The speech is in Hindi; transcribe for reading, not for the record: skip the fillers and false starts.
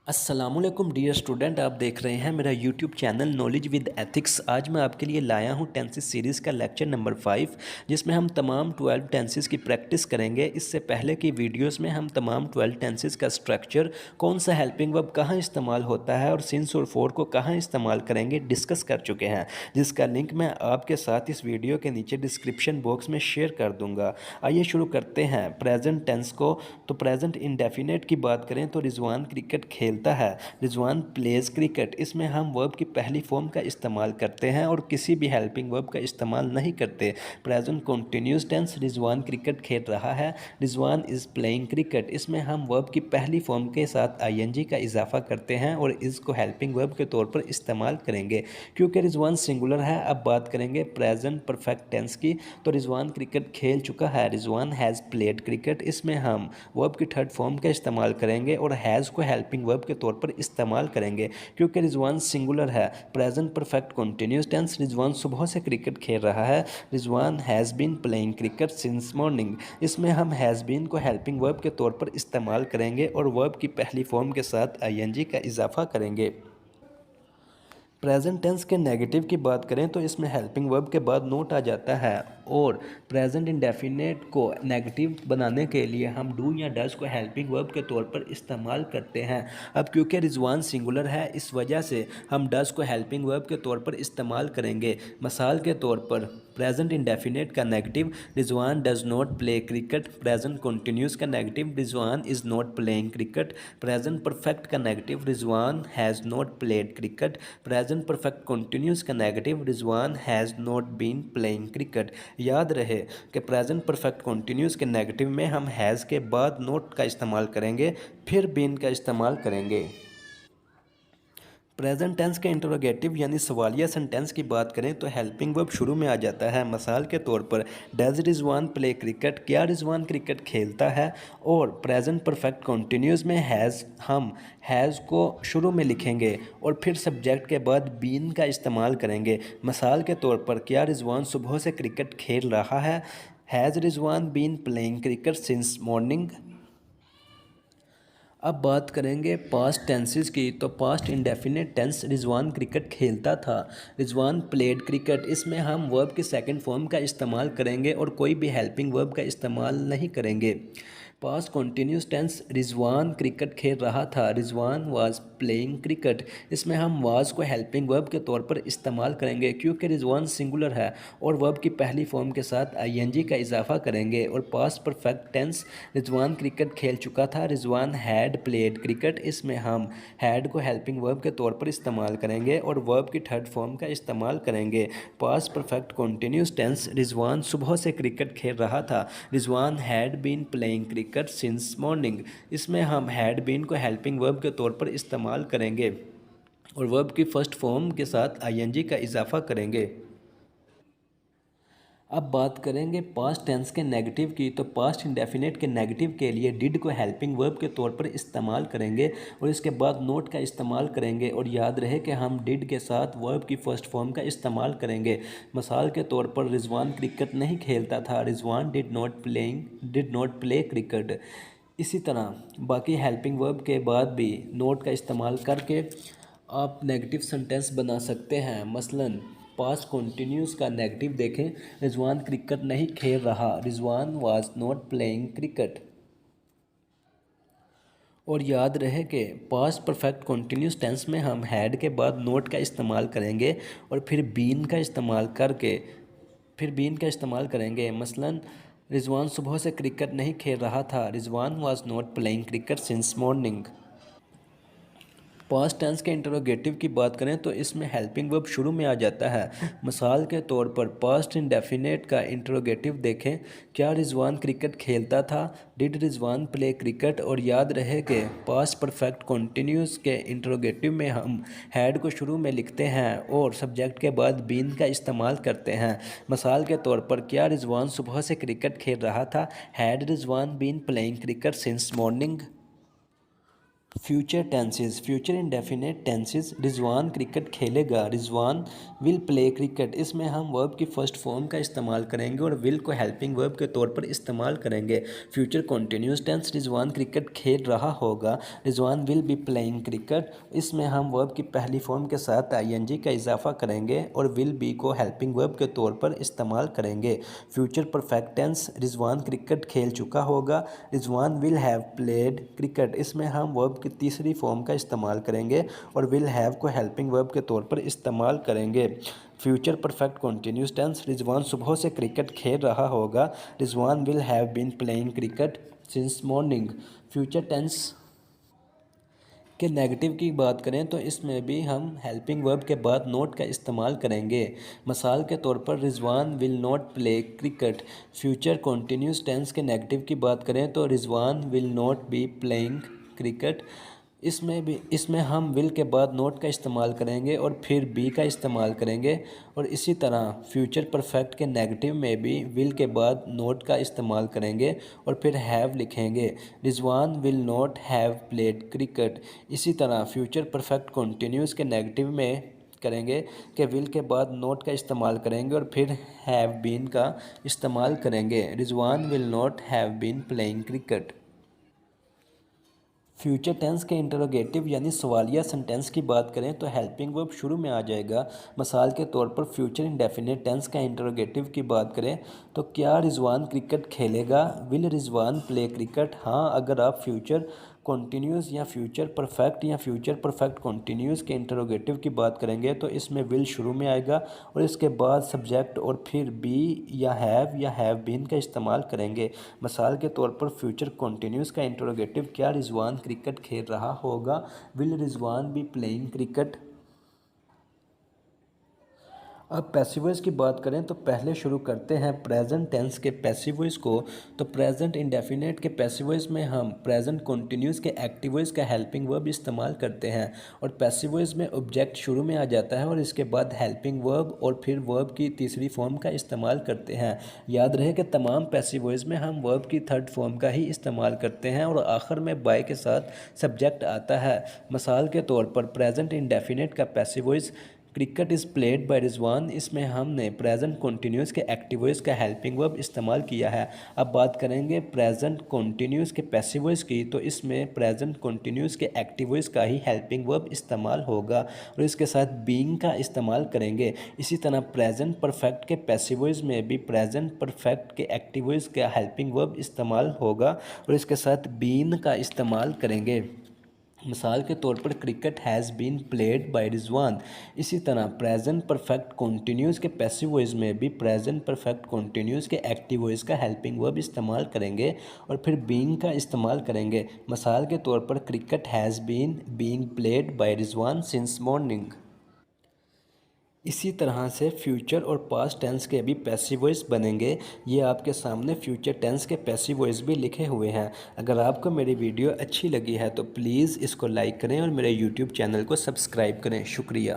अस्सलामुअलैकुम डियर स्टूडेंट, आप देख रहे हैं मेरा YouTube channel knowledge with ethics. आज मैं आपके लिए लाया हूं टेंसेस सीरीज़ का लेक्चर नंबर 5, जिसमें हम तमाम 12 टेंसेस की प्रैक्टिस करेंगे। इससे पहले की वीडियोस में हम तमाम 12 टेंसेस का स्ट्रक्चर, कौन सा हेल्पिंग वर्ब कहाँ इस्तेमाल होता है और सिंस और फॉर को कहाँ इस्तेमाल करेंगे, डिस्कस कर चुके हैं, जिसका लिंक मैं आपके साथ इस वीडियो के नीचे डिस्क्रिप्शन बॉक्स में शेयर कर दूँगा। आइए शुरू करते हैं प्रेजेंट टेंस को। तो प्रेजेंट इंडेफिनेट की बात करें तो रिजवान क्रिकेट खेलता है, रिजवान प्लेज क्रिकेट। इसमें हम वर्ब की पहली फॉर्म का इस्तेमाल करते हैं और किसी भी हेल्पिंग वर्ब का इस्तेमाल नहीं करते। Present continuous tense, Rizwan cricket खेल रहा है, रिजवान इज़ प्लेइंग क्रिकेट। इसमें हम वर्ब की पहली फॉर्म के साथ आईएनजी का इजाफा करते हैं और इसको हेल्पिंग वर्ब के तौर पर इस्तेमाल करेंगे क्योंकि रिजवान सिंगुलर है। अब बात करेंगे प्रेजेंट परफेक्ट टेंस की। तो रिजवान क्रिकेट खेल चुका है, रिजवान हैज़ प्लेड क्रिकेट। इसमें हम वर्ब की थर्ड फॉर्म का इस्तेमाल करेंगे और हैज़ को हेल्पिंग वर्ब के तौर पर इस्तेमाल करेंगे क्योंकि रिजवान सिंगुलर है। Present perfect continuous tense, Rizwan सुबह से क्रिकेट खेल रहा है, Rizwan has been playing cricket since morning. इसमें हम हैज़ बीन को हेल्पिंग वर्ब के तौर पर इस्तेमाल करेंगे और वर्ब की पहली फॉर्म के साथ आईएनजी का इजाफा करेंगे। प्रेजेंट टेंस के नेगेटिव की बात करें तो इसमें हेल्पिंग वर्ब के बाद नोट आ जाता है और प्रेजेंट इंडेफिनेट को नेगेटिव बनाने के लिए हम डू या डज को हेल्पिंग वर्ब के तौर पर इस्तेमाल करते हैं। अब क्योंकि रिजवान सिंगुलर है, इस वजह से हम डज को हेल्पिंग वर्ब के तौर पर इस्तेमाल करेंगे। मिसाल के तौर पर प्रेजेंट इंडेफिनेट का negative Rizwan does not play cricket, present continuous का negative Rizwan is not playing cricket, present perfect का negative Rizwan has not played cricket, present perfect continuous का negative Rizwan has not been playing cricket. याद रहे कि प्रेजेंट परफेक्ट कंटिन्यूस के नेगेटिव में हम हैज़ के बाद नॉट का इस्तेमाल करेंगे, फिर बीन का इस्तेमाल करेंगे। प्रेजेंट टेंस के इंटरोगेटिव यानी सवालिया सेंटेंस की बात करें तो हेल्पिंग वर्ब शुरू में आ जाता है। मिसाल के तौर पर डज रिजवान प्ले क्रिकेट, क्या रिजवान क्रिकेट खेलता है। और प्रेजेंट परफेक्ट कंटिन्यूस में हैज़, हम हैज़ को शुरू में लिखेंगे और फिर सब्जेक्ट के बाद बीन का इस्तेमाल करेंगे। मिसाल के तौर पर क्या रिजवान सुबह से क्रिकेट खेल रहा है, has Rizwan been playing cricket since morning. अब बात करेंगे पास्ट टेंसेस की। तो past indefinite tense, Rizwan cricket खेलता था, रिजवान प्लेड क्रिकेट। इसमें हम वर्ब के सेकंड फॉर्म का इस्तेमाल करेंगे और कोई भी हेल्पिंग वर्ब का इस्तेमाल नहीं करेंगे। Past continuous tense, Rizwan cricket खेल रहा था, रिजवान वाज प्लेइंग क्रिकेट। इसमें हम वाज को हेल्पिंग वर्ब के तौर पर इस्तेमाल करेंगे क्योंकि रिजवान सिंगुलर है और वर्ब की पहली फॉर्म के साथ आईएनजी का इजाफा करेंगे। और past perfect tense, Rizwan cricket खेल चुका था, रिजवान हैड प्लेड क्रिकेट। इसमें हम हैड को हेल्पिंग वर्ब के तौर पर इस्तेमाल करेंगे और वर्ब की थर्ड फॉर्म का इस्तेमाल करेंगे। Past perfect continuous tense, Rizwan सुबह से क्रिकेट खेल रहा था, Rizwan had been playing cricket since morning. इसमें हम हैड बीन को हेल्पिंग वर्ब के तौर पर इस्तेमाल करेंगे और वर्ब की फर्स्ट फॉर्म के साथ आईएनजी का इजाफा करेंगे। अब बात करेंगे पास्ट टेंस के नेगेटिव की। तो पास्ट इंडेफिनेट के नेगेटिव के लिए डिड को हेल्पिंग वर्ब के तौर पर इस्तेमाल करेंगे और इसके बाद नोट का इस्तेमाल करेंगे। और याद रहे कि हम डिड के साथ वर्ब की फर्स्ट फॉर्म का इस्तेमाल करेंगे। मिसाल के तौर पर रिजवान क्रिकेट नहीं खेलता था, Rizwan did not play cricket. इसी तरह बाकी हेल्पिंग वर्ब के बाद भी नोट का इस्तेमाल करके आप नेगेटिव सेंटेंस बना सकते हैं। मसलन पास्ट कंटिन्यूस का नेगेटिव देखें, रिजवान क्रिकेट नहीं खेल रहा, Rizwan was not playing cricket. और याद रहे कि पास्ट परफेक्ट कंटिन्यूस टेंस में हम हैड के बाद नोट का इस्तेमाल करेंगे और फिर बीन का इस्तेमाल करेंगे। मसलन रिजवान सुबह से क्रिकेट नहीं खेल रहा था, Rizwan was not playing cricket since morning. Past tense के इंटरोगेटिव की बात करें तो इसमें हेल्पिंग वर्ब शुरू में आ जाता है। मिसाल के तौर पर पास्ट इंडेफिनेट का इंटरोगेटिव देखें, क्या रिजवान क्रिकेट खेलता था, डिड रिजवान प्ले क्रिकेट। और याद रहे कि पास्ट परफेक्ट कंटिन्यूस के इंटरोगेटिव में हम हैड को शुरू में लिखते हैं और सब्जेक्ट के बाद बीन का इस्तेमाल करते हैं। मिसाल के तौर पर क्या रिजवान सुबह से क्रिकेट खेल रहा था, had Rizwan been playing cricket since morning. Future tenses, future indefinite tenses, Rizwan cricket खेलेगा, रिजवान विल प्ले क्रिकेट। इसमें हम वर्ब की फर्स्ट फॉर्म का इस्तेमाल करेंगे और विल को हेल्पिंग वर्ब के तौर पर इस्तेमाल करेंगे। Future continuous tense, Rizwan cricket खेल रहा होगा, Rizwan will be playing cricket. इसमें हम वर्ब की पहली फॉर्म के साथ आईएनजी का इजाफा करेंगे और विल बी को हेल्पिंग वर्ब के तौर पर इस्तेमाल करेंगे। Future perfect tense, Rizwan cricket खेल चुका होगा, Rizwan will have played cricket. इसमें हम वर्ब की तीसरी फॉर्म का इस्तेमाल करेंगे और विल हैव को हेल्पिंग वर्ब के तौर पर इस्तेमाल करेंगे। Future perfect continuous tense, Rizwan सुबह से क्रिकेट खेल रहा होगा, Rizwan will have been playing cricket since morning. Future tense के नेगेटिव की बात करें तो इसमें भी हम हेल्पिंग वर्ब के बाद नोट का इस्तेमाल करेंगे। मिसाल के तौर पर Rizwan will not play cricket. Future continuous tense के नेगेटिव की बात करें तो Rizwan will not be playing cricket. इसमें हम विल के बाद नोट का इस्तेमाल करेंगे और फिर बी का इस्तेमाल करेंगे। और इसी तरह फ्यूचर परफेक्ट के नेगेटिव में भी विल के बाद नोट का इस्तेमाल करेंगे और फिर हैव लिखेंगे। Rizwan will not have played cricket. इसी तरह फ्यूचर परफेक्ट कंटिन्यूस के नेगेटिव में करेंगे कि विल के बाद नोट का इस्तेमाल करेंगे और फिर हैव बीन का इस्तेमाल करेंगे। Rizwan will not have been playing cricket. Future tense के इंटरोगेटिव यानी सवालिया सेंटेंस की बात करें तो हेल्पिंग वर्ब शुरू में आ जाएगा। मिसाल के तौर पर फ्यूचर इंडेफिनिट टेंस का इंटरोगेटिव की बात करें तो क्या रिजवान क्रिकेट खेलेगा, विल रिजवान प्ले क्रिकेट। हाँ, अगर आप फ्यूचर कॉन्टीन्यूस या फ्यूचर परफेक्ट या फ्यूचर परफेक्ट कॉन्टीन्यूस के इंटरोगेटिव की बात करेंगे तो इसमें विल शुरू में आएगा और इसके बाद सब्जेक्ट और फिर बी या हैव बीन का इस्तेमाल करेंगे। मिसाल के तौर पर फ्यूचर कॉन्टीन्यूस का इंटरोगेटिव, क्या रिजवान क्रिकेट खेल रहा होगा, will Rizwan B playing cricket. अब पैसिव वॉइस की बात करें तो पहले शुरू करते हैं प्रेजेंट टेंस के पैसिव वॉइस को। तो प्रेजेंट इंडेफिनेट के पैसिव वॉइस में हम प्रेजेंट कंटिन्यूस के एक्टिव वॉइस का हेल्पिंग वर्ब इस्तेमाल करते हैं और पैसिव वॉइस में ऑब्जेक्ट शुरू में आ जाता है और इसके बाद हेल्पिंग वर्ब और फिर वर्ब की तीसरी फॉर्म का इस्तेमाल करते हैं। याद रहे कि तमाम पैसिव वॉइस में हम वर्ब की थर्ड फॉर्म का ही इस्तेमाल करते हैं और आखिर में बाय के साथ सब्जेक्ट आता है। मिसाल के तौर पर प्रेजेंट इंडेफिनेट का passive voice cricket is played by Rizwan. इसमें हमने प्रेजेंट कंटिन्यूस के एक्टिव वॉइस का हेल्पिंग वर्ब इस्तेमाल किया है। अब बात करेंगे प्रेजेंट कंटिन्यूस के पैसिव वॉइस की, तो इसमें प्रेजेंट कंटिन्यूस के एक्टिव वॉइस का ही हेल्पिंग वर्ब इस्तेमाल होगा और इसके साथ बीइंग का इस्तेमाल करेंगे। इसी तरह प्रेजेंट परफेक्ट के पैसिव वॉइस में भी प्रेजेंट परफेक्ट के एक्टिव वॉइस का हेल्पिंग वर्ब इस्तेमाल होगा और इसके साथ बीन का इस्तेमाल करेंगे। मिसाल के तौर पर cricket has been played by Rizwan. इसी तरह प्रेजेंट परफेक्ट कंटिन्यूस के पैसिव वॉइस में भी प्रेजेंट परफेक्ट कंटिन्यूस के एक्टिव वॉइस का हेल्पिंग वर्ब इस्तेमाल करेंगे और फिर बीइंग का इस्तेमाल करेंगे। मिसाल के तौर पर cricket has been being played by Rizwan since morning. इसी तरह से फ्यूचर और पास्ट टेंस के भी पैसिव वॉइस बनेंगे। ये आपके सामने फ्यूचर टेंस के पैसिव वॉइस भी लिखे हुए हैं। अगर आपको मेरी वीडियो अच्छी लगी है तो प्लीज़ इसको लाइक करें और मेरे यूट्यूब चैनल को सब्सक्राइब करें। शुक्रिया।